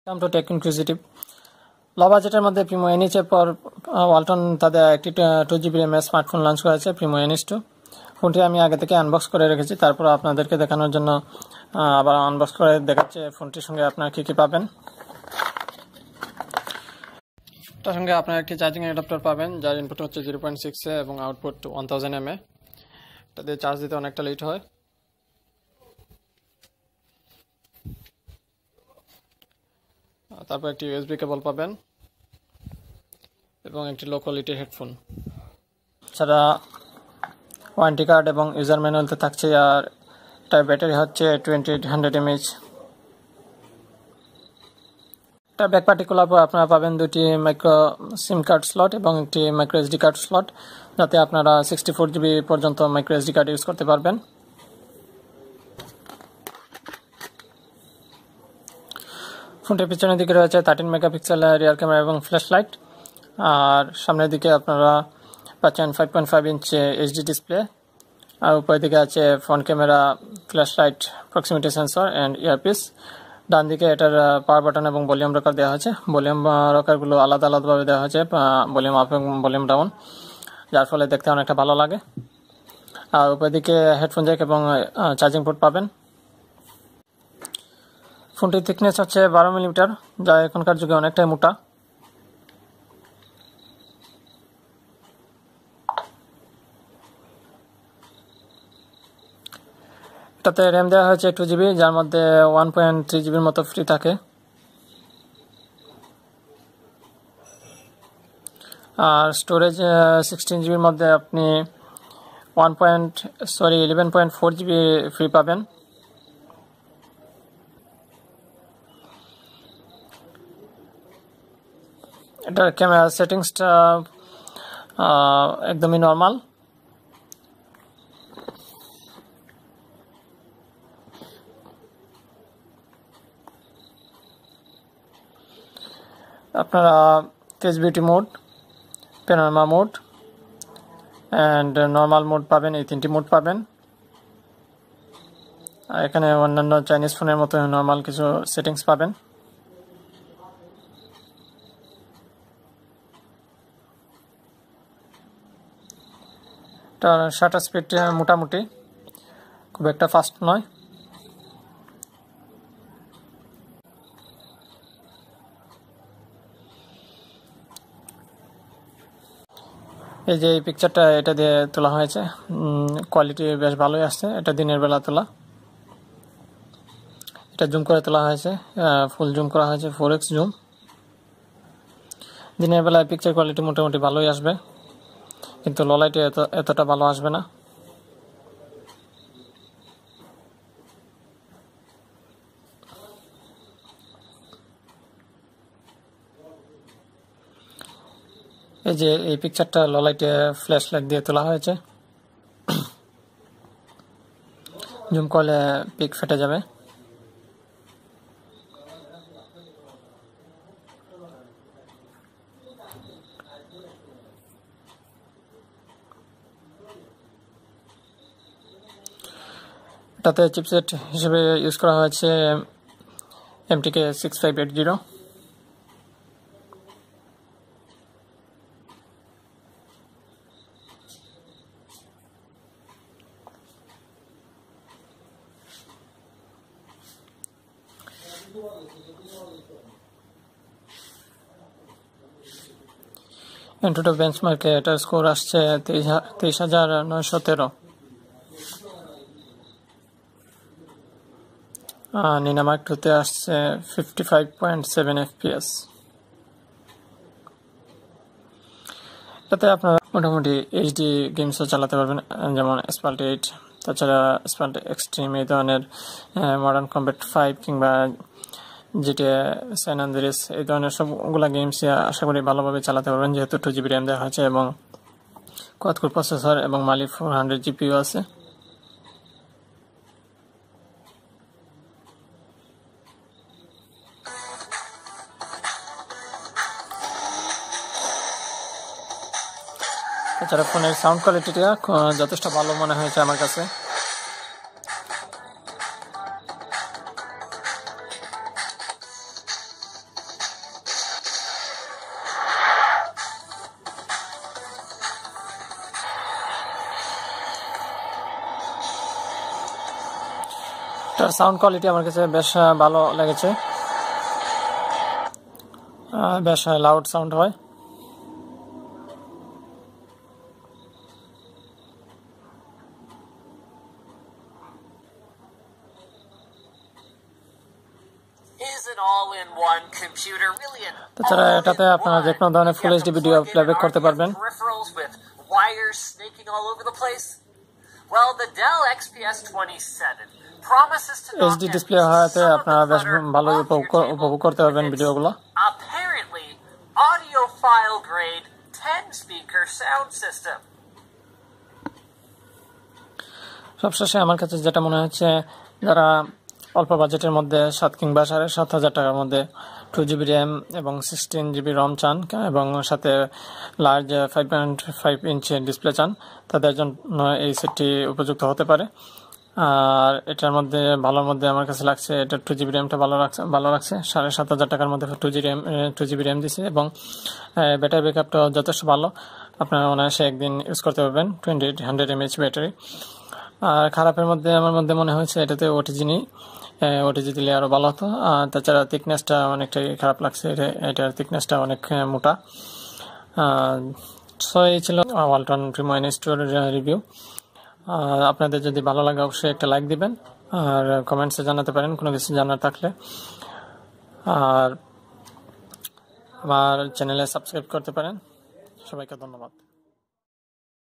Come to take inclusive লো বাজেটের মধ্যে Primo NH এর পর ওয়ালটন তাদের একটি 2GB RAM স্মার্টফোন লঞ্চ করেছে প্রিমো এনএইচ 2। ফোনটি আমি আগে থেকে আনবক্স করে রেখেছি, তারপর আপনাদেরকে দেখানোর জন্য আবার আনবক্স করে দেখাচ্ছে ফোনটির সঙ্গে আপনারা কী কী পাবেন। তার সঙ্গে আপনারা একটি চার্জিং অ্যাডাপ্টার পাবেন, যার ইনপুট হচ্ছে 0.6 এবং আউটপুট 1000 mAh। এটা দিয়ে চার্জ দিতে অনেকটা লেট হয়। তারপর একটি USB কেবল পাবেন এবং একটি লো কোয়ালিটির হেডফোন ছাড়া ওয়ারেন্টি কার্ড এবং ইউজার ম্যানুয়ালতে থাকছে। আর তার ব্যাটারি হচ্ছে 2800 mAh। তার ব্যাক পার্টিকুলার পর আপনারা পাবেন দুটি মাইক্রো সিম কার্ড স্লট এবং একটি মাইক্রো SD কার্ড স্লট, যাতে আপনারা 64GB পর্যন্ত মাইক্রো SD কার্ড ইউজ করতে পারবেন। ফোনটির পিছনের দিকে রয়েছে 13 মেগাপিক্সেল রিয়ার ক্যামেরা এবং ফ্ল্যাশ লাইট, আর সামনের দিকে আপনারা পাচ্ছেন 5.5 ইঞ্চ HD ডিসপ্লে, আর উপরের দিকে আছে front camera, flash light, proximity sensor and earpiece. ডান দিকে এটার পাওয়ার বাটন এবং ভলিউম রকার দেওয়া হয়েছে। ভলিউম রকারগুলো আলাদা আলাদাভাবে দেওয়া হয়েছে, ভলিউম আপ এবং ভলিউম ডাউন, যার ফলে দেখতে অনেকটা ভালো লাগে। আর উপরের দিকে হেডফোন জ্যাক এবং চার্জিং পোর্ট পাবেন। ফোনটির থিকনেস হচ্ছে 12 মিলিমিটার, যা এখনকার যুগে অনেকটাই মোটা। এটাতে র্যাম দেওয়া হয়েছে 2GB, যার মধ্যে 1.3GB মতো ফ্রি থাকে। আর স্টোরেজ 16GB মধ্যে আপনি 11.4GB ফ্রি পাবেন। এটার ক্যামেরা সেটিংসটা একদমই নর্মাল। আপনারা face beauty mode, panorama mode and normal mode পাবেন, এই তিনটি মোড পাবেন। আর এখানে অন্যান্য চাইনিজ ফোনের মতো নর্মাল কিছু সেটিংস পাবেন। এটার শাটার স্পিড মোটামুটি, খুব একটা ফাস্ট নয়। এই যে এই পিকচারটা এটা দিয়ে তোলা হয়েছে, কোয়ালিটি বেশ ভালোই আসছে। এটা দিনের বেলা তোলা, এটা জুম করে তোলা হয়েছে, ফুল জুম করা হয়েছে, 4x জুম। দিনের বেলায় পিকচার কোয়ালিটি মোটামুটি ভালোই আসবে, কিন্তু লো লাইটে এতটা ভালো আসবে না। এই যে এই পিকচারটা লো লাইটে ফ্ল্যাশ লাইট দিয়ে তোলা হয়েছে, জুম করলে পিক ফেটে যাবে। এটাতে চিপসেট হিসেবে ইউজ করা হয়েছে MTK 6580। এন্টুটো বেঞ্চমার্কে এটার স্কোর আসছে 23,913। নিনামার্ক 2তে আসছে 55.7 FPS। এটাতে আপনারা মোটামুটি HD গেমসও চালাতে পারবেন, যেমন অ্যাসফাল্ট 8, তাছাড়া অ্যাসফাল্ট এক্সট্রিম, এই ধরনের মডার্ন কম্ব্যাট 5 কিংবা GTA স্যান আন্দ্রেস, এই ধরনের সবগুলা গেমস আশা করি ভালোভাবে চালাতে পারবেন, যেহেতু 2GB RAM দেওয়া হয়েছে এবং কোয়াড-কোর প্রসেসর এবং মালি 400 GPU আছে। তাছাড়া ফোনের সাউন্ড কোয়ালিটিটা যথেষ্ট ভালো মনে হয়েছে আমার কাছে। এটার সাউন্ড কোয়ালিটি আমার কাছে বেশ ভালো লেগেছে, বেশ লাউড সাউন্ড হয়। তাছাড়া এটাতে আপনারা যে কোনো ধরনের ফুল এইচডি ভিডিও প্লেব্যাক করতে পারবেন। এইচডি ডিসপ্লে হওয়াতে আপনারা বেশ ভালো উপভোগ করতে পারবেন ভিডিওগুলো। সবশেষে আমার কাছে যেটা মনে হচ্ছে, যারা অল্প বাজেটের মধ্যে 7 কিংবা 7,500 টাকার মধ্যে 2GB র্যাম এবং 16GB রম চান এবং সাথে লার্জ 5.5 ইঞ্চি ডিসপ্লে চান, তাদের জন্য এই সেটটি উপযুক্ত হতে পারে। আর এটার মধ্যে ভালোর মধ্যে আমার কাছে লাগছে এটা 2GB র্যামটা ভালো লাগছে। 7,500 টাকার মধ্যে 2GB র্যাম দিছে এবং ব্যাটারি ব্যাকআপটা যথেষ্ট ভালো। আপনারা অনায়াসে একদিন ইউজ করতে পারবেন। 2800 mAh ব্যাটারি। আর খারাপের মধ্যে আমার মনে হয়েছে এটাতে ওটিজি নেই, ওটিজি দিলে আরও ভালো হতো। আর তাছাড়া থিকনেসটা অনেকটাই খারাপ লাগছে, এটার থিকনেসটা অনেক মোটা। সো এই ছিল ওয়ালটন প্রিমো NH2 রিভিউ। আপনাদের যদি ভালো লাগে অবশ্যই একটা লাইক দিবেন আর কমেন্টসে জানাতে পারেন কোনো কিছু জানার থাকলে। আর আমার চ্যানেলে সাবস্ক্রাইব করতে পারেন। সবাইকে ধন্যবাদ।